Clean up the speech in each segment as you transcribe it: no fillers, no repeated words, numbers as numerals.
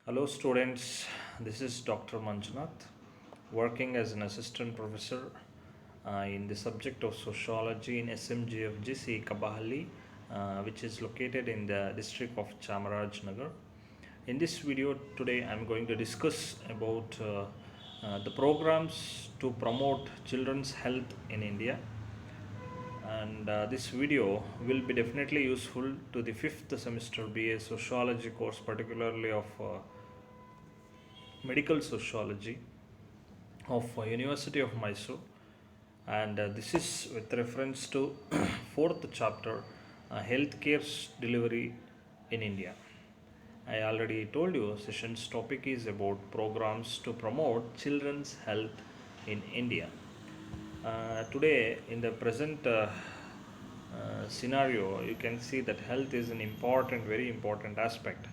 Hello, students. This is Dr. Manjunath, working as an assistant professor in the subject of sociology in SMGFGC Kabahalli, which is located in the district of Chamarajnagar. In this video today, I'm going to discuss about the programs to promote children's health in India, and this video will be definitely useful to the fifth semester BA sociology course, particularly of medical sociology of University of Mysore, and this is with reference to fourth chapter, healthcare delivery in India. I already told you session's topic is about programs to promote children's health in India. Today, in the present scenario, you can see that health is an important, very important aspect.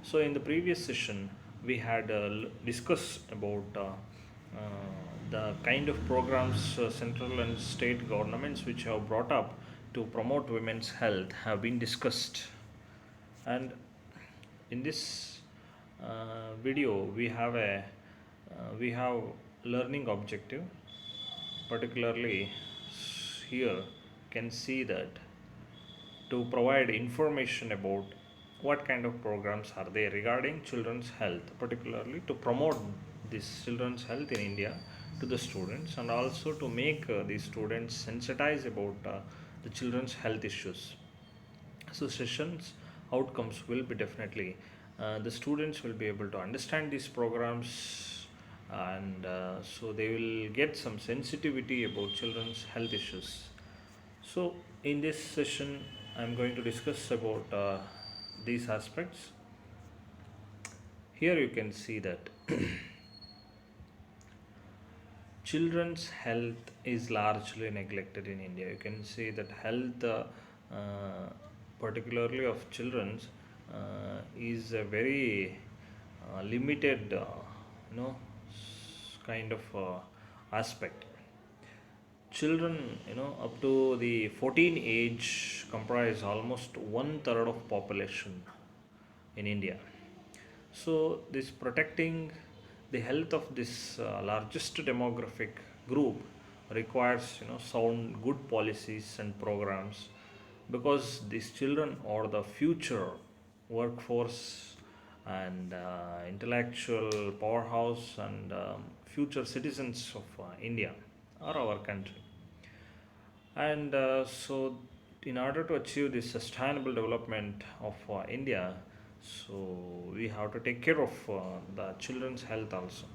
So, in the previous session, we had discussed about the kind of programs central and state governments which have brought up to promote women's health have been discussed. And in this video, we have learning objective, particularly here can see that to provide information about what kind of programs are there regarding children's health, particularly to promote this children's health in India to the students, and also to make the students sensitize about the children's health issues. So sessions outcomes will be definitely the students will be able to understand these programs, and so they will get some sensitivity about children's health issues. So in this session I'm going to discuss about these aspects. Here you can see that children's health is largely neglected in India. You can see that health, particularly of children's, is a very limited, kind of aspect. Children, up to the 14 age comprise almost one third of population in India. So this protecting the health of this largest demographic group requires sound good policies and programs, because these children are the future workforce and intellectual powerhouse and future citizens of India or our country. And so, in order to achieve the sustainable development of India, so we have to take care of the children's health also.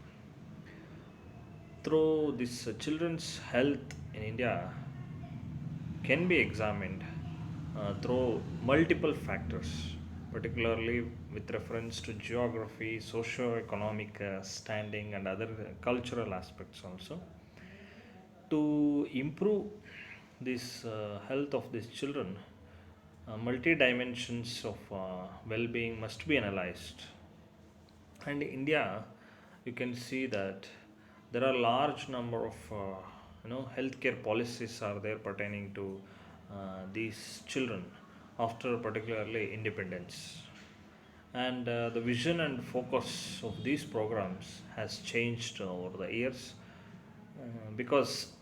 Through this children's health in India can be examined through multiple factors, particularly with reference to geography, socio-economic standing, and other cultural aspects also. To improve this health of these children, multi dimensions of well-being must be analyzed. And India, you can see that there are large number of healthcare policies are there pertaining to these children after particularly independence. And the vision and focus of these programs has changed over the years, because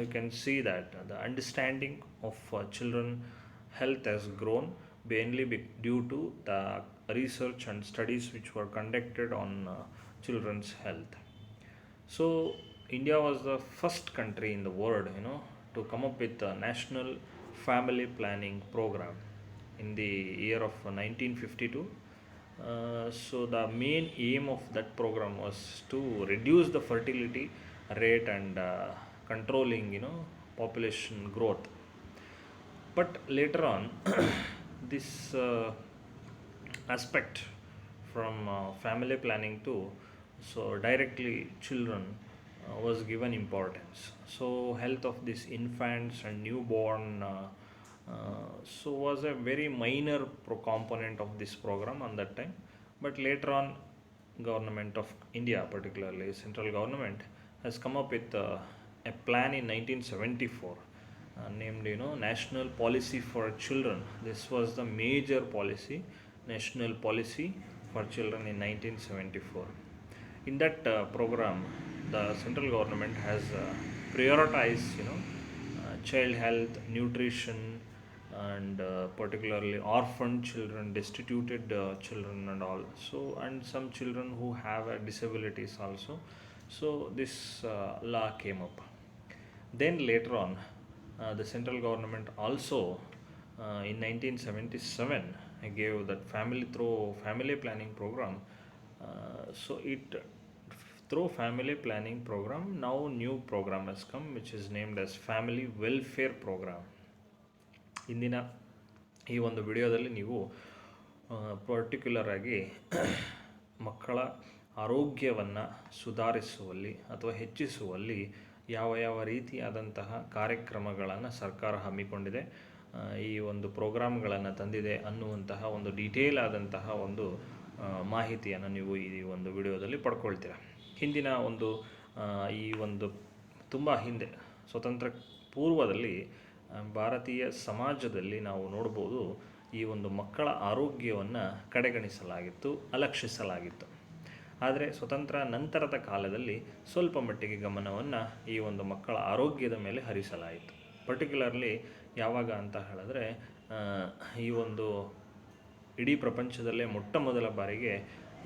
you can see that the understanding of children health has grown mainly due to the research and studies which were conducted on children's health. So India was the first country in the world, to come up with a national family planning program in the year of 1952. So the main aim of that program was to reduce the fertility rate and controlling, population growth. But later on, this aspect from family planning to so directly children was given importance. So health of these infants and newborn so was a very minor component of this program on that time. But later on, government of India, particularly central government, has come up with a plan in 1974, named National Policy for Children. This was the major policy, national policy for children in 1974. In that program, the central government has prioritized, child health, nutrition, and particularly orphan children, destituted children, and all. So, and some children who have disabilities also. So, this law came up. Then later on, the central government also, in 1977, gave that family through family planning program. So it through family planning program, now new program has come, which is named as family welfare program. ಇಂದಿನ ಈ ಒಂದು ವಿಡಿಯೋದಲ್ಲಿ ನೀವು particular ಆಗಿ ಮಕ್ಕಳ ಆರೋಗ್ಯವನ್ನು ಸುಧಾರಿಸುವಲ್ಲಿ ಅಥವಾ ಹೆಚ್ಚಿಸುವಲ್ಲಿ ಯಾವ ಯಾವ ರೀತಿಯಾದಂತಹ ಕಾರ್ಯಕ್ರಮಗಳನ್ನು ಸರ್ಕಾರ ಹಮ್ಮಿಕೊಂಡಿದೆ, ಈ ಒಂದು ಪ್ರೋಗ್ರಾಮ್ಗಳನ್ನು ತಂದಿದೆ ಅನ್ನುವಂತಹ ಒಂದು ಡೀಟೇಲ್ ಆದಂತಹ ಒಂದು ಮಾಹಿತಿಯನ್ನು ನೀವು ಈ ಒಂದು ವಿಡಿಯೋದಲ್ಲಿ ಪಡ್ಕೊಳ್ತೀರ. ಹಿಂದಿನ ಒಂದು ಈ ಒಂದು ತುಂಬ ಹಿಂದೆ ಸ್ವತಂತ್ರ ಪೂರ್ವದಲ್ಲಿ ಭಾರತೀಯ ಸಮಾಜದಲ್ಲಿ ನಾವು ನೋಡ್ಬೋದು, ಈ ಒಂದು ಮಕ್ಕಳ ಆರೋಗ್ಯವನ್ನು ಕಡೆಗಣಿಸಲಾಗಿತ್ತು, ಅಲಕ್ಷಿಸಲಾಗಿತ್ತು. ಆದರೆ ಸ್ವತಂತ್ರ ನಂತರದ ಕಾಲದಲ್ಲಿ ಸ್ವಲ್ಪ ಮಟ್ಟಿಗೆ ಗಮನವನ್ನು ಈ ಒಂದು ಮಕ್ಕಳ ಆರೋಗ್ಯದ ಮೇಲೆ ಹರಿಸಲಾಯಿತು. ಪರ್ಟಿಕ್ಯುಲರ್ಲಿ ಯಾವಾಗ ಅಂತ ಹೇಳಿದ್ರೆ, ಈ ಒಂದು ಇಡೀ ಪ್ರಪಂಚದಲ್ಲೇ ಮೊಟ್ಟ ಮೊದಲ ಬಾರಿಗೆ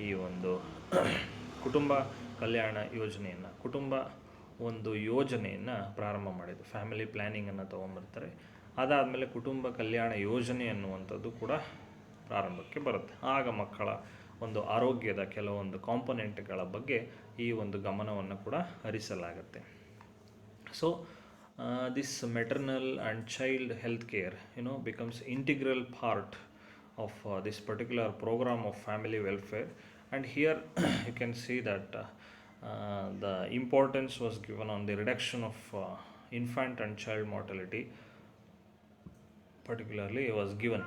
ಈ ಒಂದು ಕುಟುಂಬ ಕಲ್ಯಾಣ ಯೋಜನೆಯನ್ನು ಪ್ರಾರಂಭ ಮಾಡಿದ್ದು. ಫ್ಯಾಮಿಲಿ ಪ್ಲ್ಯಾನಿಂಗನ್ನು ತೊಗೊಂಬರ್ತಾರೆ. ಅದಾದಮೇಲೆ ಕುಟುಂಬ ಕಲ್ಯಾಣ ಯೋಜನೆ ಅನ್ನುವಂಥದ್ದು ಕೂಡ ಪ್ರಾರಂಭಕ್ಕೆ ಬರುತ್ತೆ. ಆಗ ಮಕ್ಕಳ ಒಂದು ಆರೋಗ್ಯದ ಕೆಲವೊಂದು ಕಾಂಪೊನೆಂಟ್ಗಳ ಬಗ್ಗೆ ಈ ಒಂದು ಗಮನವನ್ನು ಕೂಡ ಹರಿಸಲಾಗುತ್ತೆ. So this maternal and child health care becomes integral part of this particular program of family welfare. And here you can see that the importance was given on the reduction of infant and child mortality, particularly was given.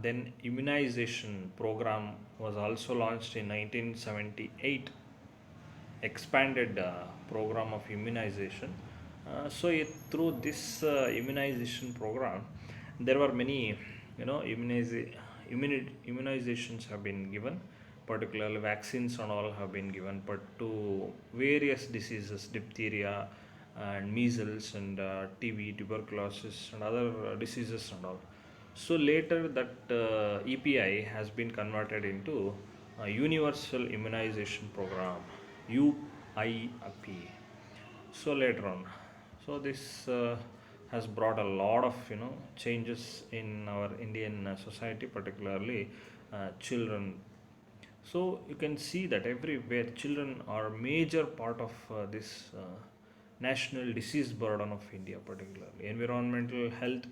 Then immunization program was also launched in 1978, expanded program of immunization. So through this immunization program, there were many immunizations have been given, particularly vaccines and all have been given, but to various diseases, diphtheria and measles and TB, tuberculosis and other diseases and all. So later that EPI has been converted into a universal immunization program, UIP. So later on, so this has brought a lot of changes in our Indian society, particularly children. So you can see that everywhere children are a major part of this national disease burden of India. Particularly environmental health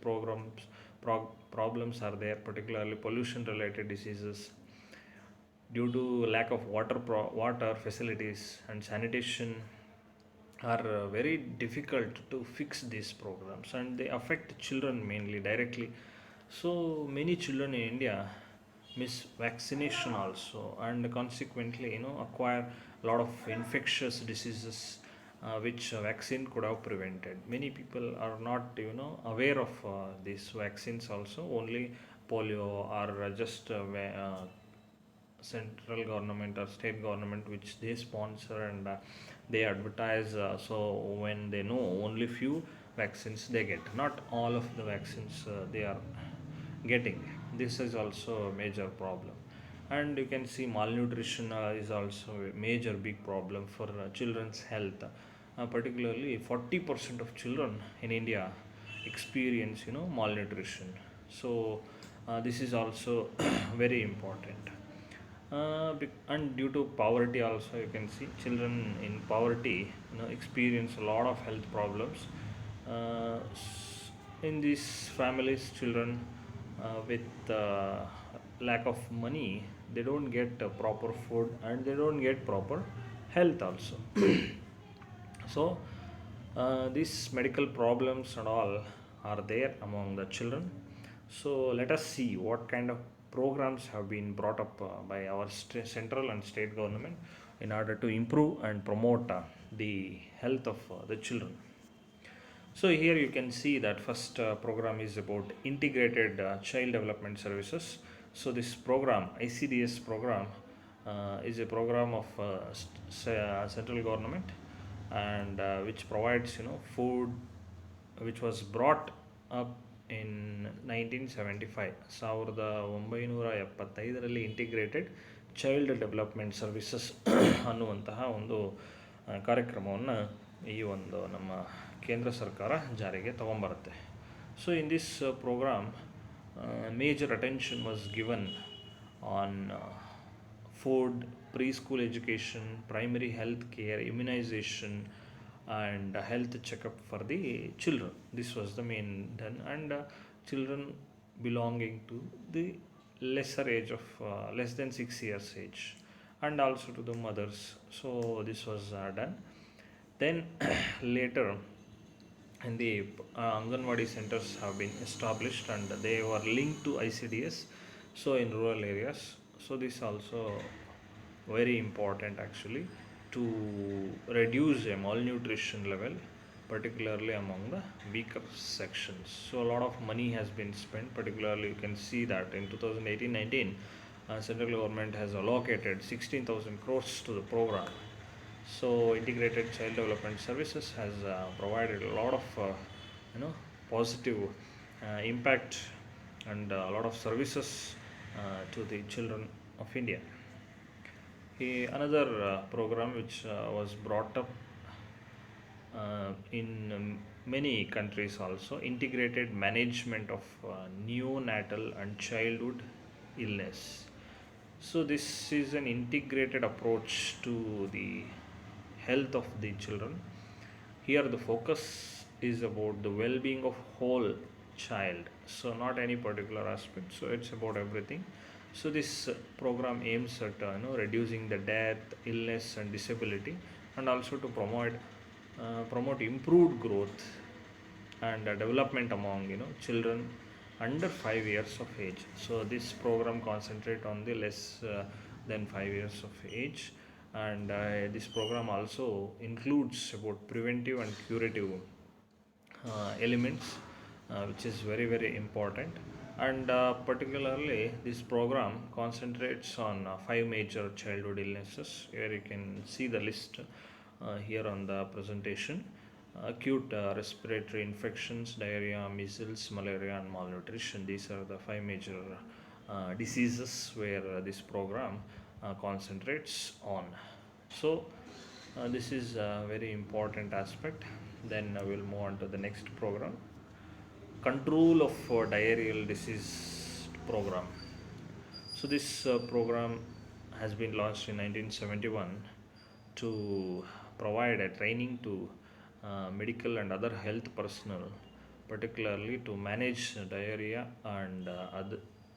problems are there, particularly pollution related diseases due to lack of water facilities and sanitation are very difficult to fix these programs, and they affect children mainly directly. So many children in India miss vaccination also, and consequently acquire a lot of infectious diseases which vaccine could have prevented. Many people are not aware of these vaccines also. Only polio or just central government or state government which they sponsor and they advertise, so when they know only few vaccines they get, not all of the vaccines they are getting. This is also a major problem. And you can see malnutrition is also a major big problem for children's health. Particularly 40% of children in India experience malnutrition. So this is also very important. And due to poverty also, you can see children in poverty experience a lot of health problems. In these families, children with lack of money, they don't get proper food and they don't get proper health also. So these medical problems and all are there among the children. So let us see what kind of programs have been brought up by our central and state government in order to improve and promote the health of the children. So here you can see that first program is about integrated child development services. So this program, ICDS program, is a program of central government, and which provides food, which was brought up in 1975 ಸಾವಿರದ ಒಂಬೈನೂರ ಎಪ್ಪತ್ತೈದರಲ್ಲಿ integrated child development services ಅನ್ನುವಂತಹ ಒಂದು ಕಾರ್ಯಕ್ರಮವನ್ನು ಈ ಒಂದು ನಮ್ಮ ಕೇಂದ್ರ ಸರ್ಕಾರ ಜಾರಿಗೆ ತಗೊಂಬರುತ್ತೆ. So in this program major attention was given on food, preschool education, primary health care, immunization, and health checkup for the children. This was the main done, and children belonging to the lesser age of less than 6 years age, and also to the mothers. So this was done. Then later, in the Anganwadi centers have been established, and they were linked to ICDS, so in rural areas. So this also very important actually to reduce a malnutrition level, particularly among the weaker sections. So a lot of money has been spent, particularly you can see that in 2018-19 central government has allocated 16,000 crores to the program. So integrated child development services has provided a lot of positive impact, and a lot of services to the children of India. Another program which was brought up in many countries also, integrated management of neonatal and childhood illness. So this is an integrated approach to the health of the children. Here the focus is about the well-being of whole child, so not any particular aspect, so it's about everything. So this program aims at reducing the death, illness, and disability, and also to promote improved growth and development among children under 5 years of age. So this program concentrate on the less than 5 years of age, and this program also includes about preventive and curative elements, which is very very important. And particularly this program concentrates on 5 major childhood illnesses. Here you can see the list here on the presentation: acute respiratory infections, diarrhea, measles, malaria, and malnutrition. These are the 5 major diseases where this program concentrates on. So this is a very important aspect. Then we'll move on to the next program: control of diarrheal disease program. So this program has been launched in 1971 to provide a training to medical and other health personnel, particularly to manage diarrhea,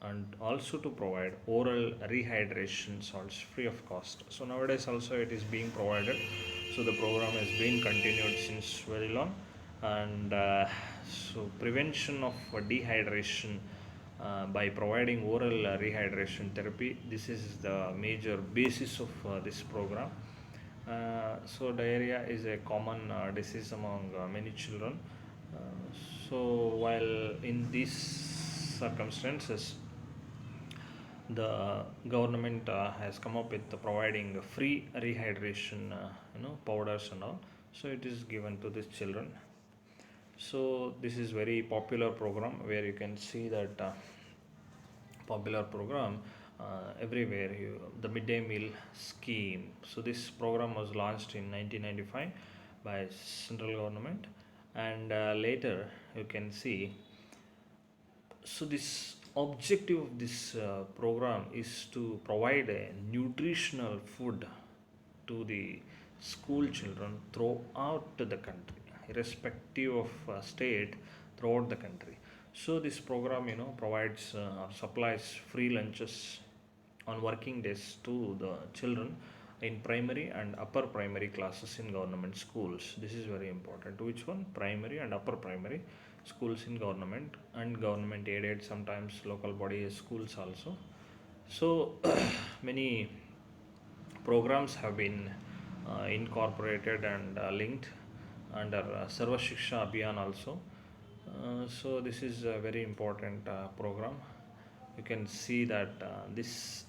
and also to provide oral rehydration salts free of cost. So nowadays also it is being provided. So the program has been continued since very long, and so prevention of dehydration by providing oral rehydration therapy, this is the major basis of this program. So diarrhea is a common disease among many children. So while in these circumstances, the government has come up with providing free rehydration powders and all, so it is given to these children. So this is very popular program, where you can see that popular program everywhere. The midday meal scheme. So this program was launched in 1995 by central government, and later you can see. So this objective of this program is to provide a nutritional food to the school children throughout the country, irrespective of state, throughout the country. So this program provides supplies free lunches on working days to the children in primary and upper primary classes in government schools. This is very important. Which one? Primary and upper primary schools in government and government aided, sometimes local body schools also. So many programs have been incorporated and linked under Sarva Shiksha Abhiyan also. So this is a very important program. You can see that this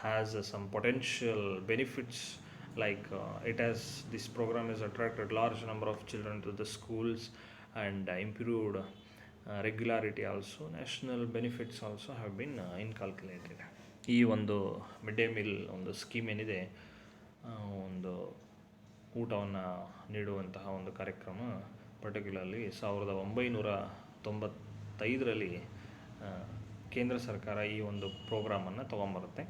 has some potential benefits, like it has this program has attracted large number of children to the schools and improved regularity. Also national benefits also have been inculcated. ಈ ಒಂದು mid day meal ಒಂದು scheme ಏನಿದೆ, ಆ, ಒಂದು ಊಟವನ್ನು ನೀಡುವಂತಹ ಒಂದು ಕಾರ್ಯಕ್ರಮ ಪರ್ಟಿಕ್ಯುಲರ್ಲಿ 1995ರಲ್ಲಿ ಕೇಂದ್ರ ಸರ್ಕಾರ ಈ ಒಂದು ಪ್ರೋಗ್ರಾಮನ್ನು ತೊಗೊಂಬರುತ್ತೆ.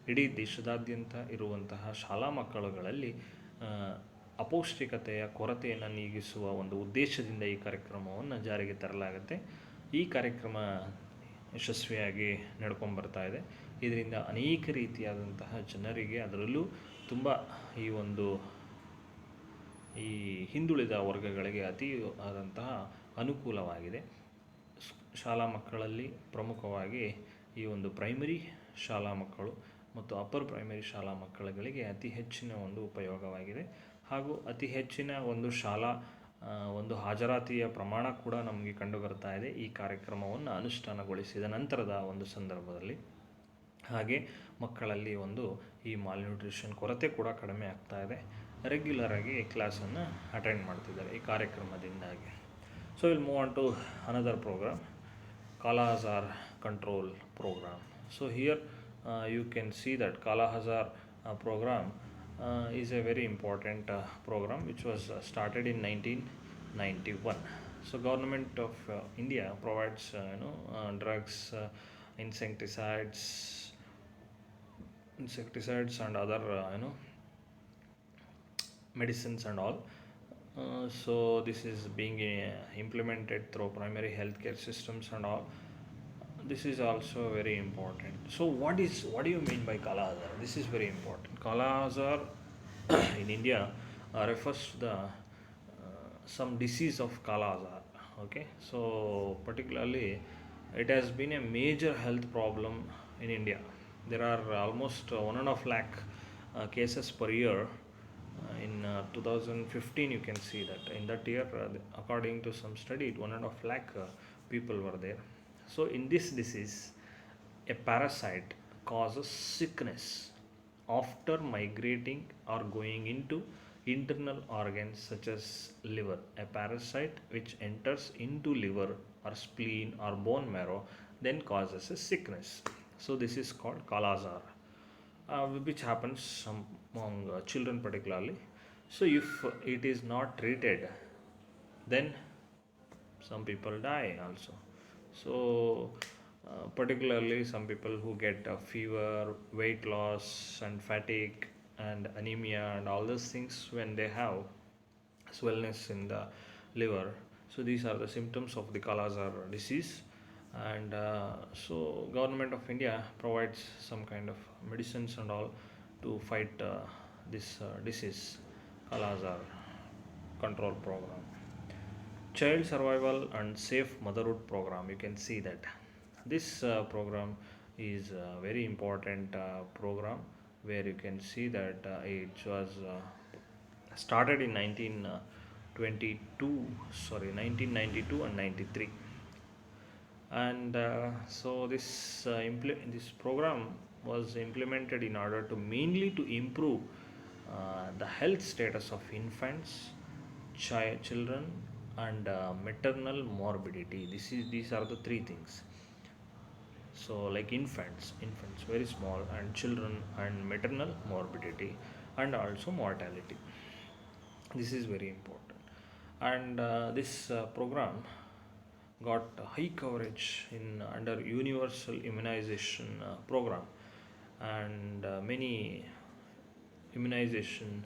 ಇಡೀ ದೇಶದಾದ್ಯಂತ ಇರುವಂತಹ ಶಾಲಾ ಮಕ್ಕಳುಗಳಲ್ಲಿ ಆ, ಅಪೌಷ್ಟಿಕತೆಯ ಕೊರತೆಯನ್ನು ನೀಗಿಸುವ ಒಂದು ಉದ್ದೇಶದಿಂದ ಈ ಕಾರ್ಯಕ್ರಮವನ್ನು ಜಾರಿಗೆ ತರಲಾಗುತ್ತೆ. ಈ ಕಾರ್ಯಕ್ರಮ ಯಶಸ್ವಿಯಾಗಿ ನಡ್ಕೊಂಬರ್ತಾ ಇದೆ. ಇದರಿಂದ ಅನೇಕ ರೀತಿಯಾದಂತಹ ಜನರಿಗೆ, ಅದರಲ್ಲೂ ತುಂಬ ಈ ಹಿಂದುಳಿದ ವರ್ಗಗಳಿಗೆ ಅತಿ ಆದಂತಹ ಅನುಕೂಲವಾಗಿದೆ. ಶಾಲಾ ಮಕ್ಕಳಲ್ಲಿ ಪ್ರಮುಖವಾಗಿ ಈ ಒಂದು ಪ್ರೈಮರಿ ಶಾಲಾ ಮಕ್ಕಳು ಮತ್ತು ಅಪ್ಪರ್ ಪ್ರೈಮರಿ ಶಾಲಾ ಮಕ್ಕಳುಗಳಿಗೆ ಅತಿ ಹೆಚ್ಚಿನ ಒಂದು ಉಪಯೋಗವಾಗಿದೆ. ಹಾಗೂ ಅತಿ ಹೆಚ್ಚಿನ ಒಂದು ಶಾಲಾ ಒಂದು ಹಾಜರಾತಿಯ ಪ್ರಮಾಣ ಕೂಡ ನಮಗೆ ಕಂಡು ಬರ್ತಾ ಇದೆ ಈ ಕಾರ್ಯಕ್ರಮವನ್ನು ಅನುಷ್ಠಾನಗೊಳಿಸಿದ ನಂತರದ ಒಂದು ಸಂದರ್ಭದಲ್ಲಿ. ಹಾಗೆ ಮಕ್ಕಳಲ್ಲಿ ಈ ಮಾಲ್ನ್ಯೂಟ್ರಿಷನ್ ಕೊರತೆ ಕೂಡ ಕಡಿಮೆ ಆಗ್ತಾ ಇದೆ. ರೆಗ್ಯುಲರಾಗಿ ಕ್ಲಾಸನ್ನು ಅಟೆಂಡ್ ಮಾಡ್ತಿದ್ದಾರೆ ಈ ಕಾರ್ಯಕ್ರಮದಿಂದಾಗಿ. So will move on to another program, Kala Azar control program. So here you can see that Kala Azar program is a very important program which was started in 1991. So government of India provides drugs, insecticides and other medicines and all. So this is being implemented through primary healthcare systems and all. This is also very important. So what do you mean by Kala Azar? This is very important. Kala Azar in India refers to the some disease of Kala Azar. Okay, so particularly it has been a major health problem in India. There are almost 1.5 lakh cases per year. In 2015 you can see that in that year according to some study 1.5 lakh people were there. So in this disease a parasite causes sickness after migrating or going into internal organs such as liver. A parasite which enters into liver or spleen or bone marrow then causes a sickness. So this is called Kala Azar, which happens among children particularly. So if it is not treated, then some people die also. So particularly some people who get fever, weight loss and fatigue and anemia and all those things when they have swellness in the liver. So these are the symptoms of the Kala Azar disease. And so government of India provides some kind of medicines and all to fight this disease, Kala Azar control program. Child survival and safe motherhood program, you can see that this program is a very important program where you can see that it was started in 1992 and 93. And so this program was implemented in order to mainly to improve the health status of infants, children and maternal morbidity. These are the three things. So like infants very small, and children and maternal morbidity and also mortality. This is very important. And this program got high coverage under universal immunization program, and many immunization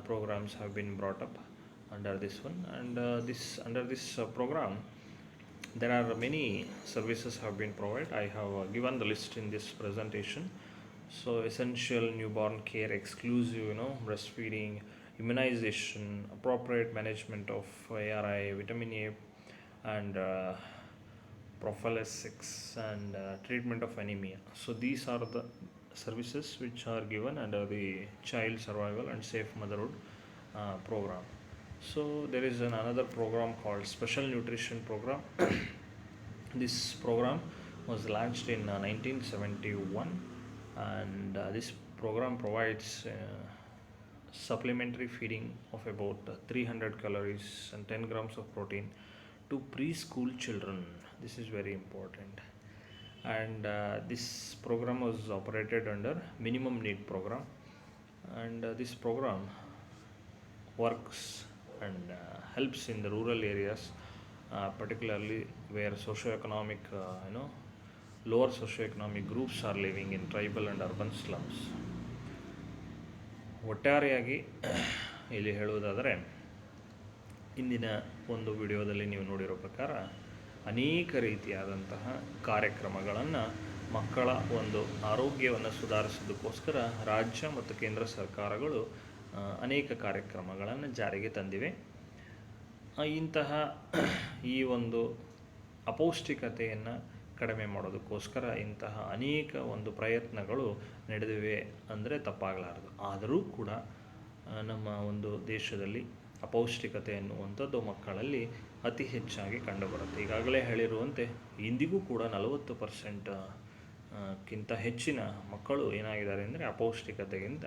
programs have been brought up under this one. And under this program there are many services have been provided. I have given the list in this presentation. So essential newborn care, exclusive breastfeeding, immunization, appropriate management of ARI, vitamin A and prophylaxis and treatment of anemia. So these are the services which are given under the child survival and safe motherhood program. So there is another program called special nutrition program. This program was launched in 1971 and this program provides supplementary feeding of about 300 calories and 10 grams of protein to preschool children. This is very important. And this program was operated under minimum need program, and this program works and helps in the rural areas, particularly where socioeconomic, lower socioeconomic groups are living in tribal and urban slums. ಒಟ್ಟಾರೆಯಾಗಿ ಇಲ್ಲಿ ಹೇಳುವುದಾದರೆ, ಇಂದಿನ ಒಂದು ವಿಡಿಯೋದಲ್ಲಿ ನೀವು ನೋಡಿರೋ ಪ್ರಕಾರ ಅನೇಕ ರೀತಿಯಾದಂತಹ ಕಾರ್ಯಕ್ರಮಗಳನ್ನು ಮಕ್ಕಳ ಒಂದು ಆರೋಗ್ಯವನ್ನು ಸುಧಾರಿಸೋದಕ್ಕೋಸ್ಕರ ರಾಜ್ಯ ಮತ್ತು ಕೇಂದ್ರ ಸರ್ಕಾರಗಳು ಅನೇಕ ಕಾರ್ಯಕ್ರಮಗಳನ್ನು ಜಾರಿಗೆ ತಂದಿವೆ. ಇಂತಹ ಈ ಒಂದು ಅಪೌಷ್ಟಿಕತೆಯನ್ನು ಕಡಿಮೆ ಮಾಡೋದಕ್ಕೋಸ್ಕರ ಇಂತಹ ಅನೇಕ ಒಂದು ಪ್ರಯತ್ನಗಳು ನಡೆದಿವೆ ಅಂದರೆ ತಪ್ಪಾಗಲಾರದು. ಆದರೂ ಕೂಡ ನಮ್ಮ ಒಂದು ದೇಶದಲ್ಲಿ ಅಪೌಷ್ಟಿಕತೆ ಎನ್ನುವಂಥದ್ದು ಮಕ್ಕಳಲ್ಲಿ ಅತಿ ಹೆಚ್ಚಾಗಿ ಕಂಡುಬರುತ್ತೆ. ಈಗಾಗಲೇ ಹೇಳಿರುವಂತೆ ಇಂದಿಗೂ ಕೂಡ 40% ಕ್ಕಿಂತ ಹೆಚ್ಚಿನ ಮಕ್ಕಳು ಏನಾಗಿದ್ದಾರೆ ಅಂದರೆ ಅಪೌಷ್ಟಿಕತೆಗಿಂತ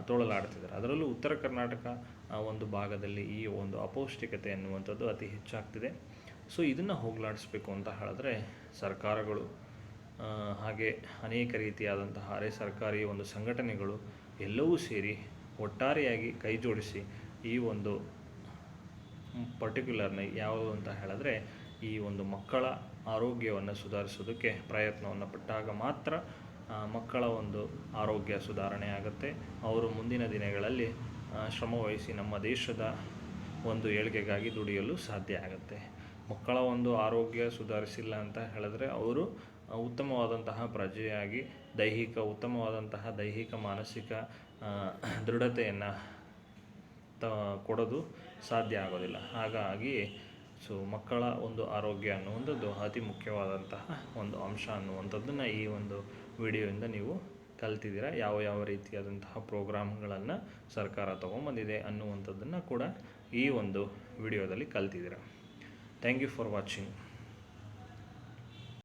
ತೊಳಲಾಡ್ತಿದ್ದಾರೆ. ಅದರಲ್ಲೂ ಉತ್ತರ ಕರ್ನಾಟಕ ಒಂದು ಭಾಗದಲ್ಲಿ ಈ ಒಂದು ಅಪೌಷ್ಟಿಕತೆ ಎನ್ನುವಂಥದ್ದು ಅತಿ ಹೆಚ್ಚಾಗ್ತಿದೆ. ಸೊ ಇದನ್ನು ಹೋಗಲಾಡಿಸ್ಬೇಕು ಅಂತ ಹೇಳಿದ್ರೆ ಸರ್ಕಾರಗಳು ಹಾಗೆ ಅನೇಕ ರೀತಿಯಾದಂತಹ ಅರೆ ಸರ್ಕಾರಿ ಒಂದು ಸಂಘಟನೆಗಳು ಎಲ್ಲವೂ ಸೇರಿ ಒಟ್ಟಾರೆಯಾಗಿ ಕೈ ಜೋಡಿಸಿ ಈ ಒಂದು ಪರ್ಟಿಕ್ಯುಲರ್ನ ಯಾವುದು ಅಂತ ಹೇಳಿದ್ರೆ ಈ ಒಂದು ಮಕ್ಕಳ ಆರೋಗ್ಯವನ್ನು ಸುಧಾರಿಸೋದಕ್ಕೆ ಪ್ರಯತ್ನವನ್ನು ಪಟ್ಟಾಗ ಮಾತ್ರ ಮಕ್ಕಳ ಒಂದು ಆರೋಗ್ಯ ಸುಧಾರಣೆ ಆಗುತ್ತೆ. ಅವರು ಮುಂದಿನ ದಿನಗಳಲ್ಲಿ ಶ್ರಮವಹಿಸಿ ನಮ್ಮ ದೇಶದ ಒಂದು ಏಳಿಗೆಗಾಗಿ ದುಡಿಯಲು ಸಾಧ್ಯ ಆಗುತ್ತೆ. ಮಕ್ಕಳ ಒಂದು ಆರೋಗ್ಯ ಸುಧಾರಿಸಿಲ್ಲ ಅಂತ ಹೇಳಿದ್ರೆ ಅವರು ಉತ್ತಮವಾದಂತಹ ಪ್ರಜೆಯಾಗಿ ಉತ್ತಮವಾದಂತಹ ದೈಹಿಕ ಮಾನಸಿಕ ದೃಢತೆಯನ್ನು ಕೊಡೋದು ಸಾಧ್ಯ ಆಗೋದಿಲ್ಲ. ಹಾಗಾಗಿ ಮಕ್ಕಳ ಒಂದು ಆರೋಗ್ಯ ಅನ್ನುವಂಥದ್ದು ಅತಿ ಮುಖ್ಯವಾದಂತಹ ಒಂದು ಅಂಶ ಅನ್ನುವಂಥದ್ದನ್ನು ಈ ಒಂದು ವಿಡಿಯೋಯಿಂದ ನೀವು ಕಲ್ತಿದ್ದೀರಾ. ಯಾವ ರೀತಿಯಾದಂತಹ ಪ್ರೋಗ್ರಾಮ್ಗಳನ್ನು ಸರ್ಕಾರ ತೊಗೊಂಬಂದಿದೆ ಅನ್ನುವಂಥದ್ದನ್ನು ಕೂಡ ಈ ಒಂದು ವಿಡಿಯೋದಲ್ಲಿ ಕಲ್ತಿದ್ದೀರಾ. Thank you for watching.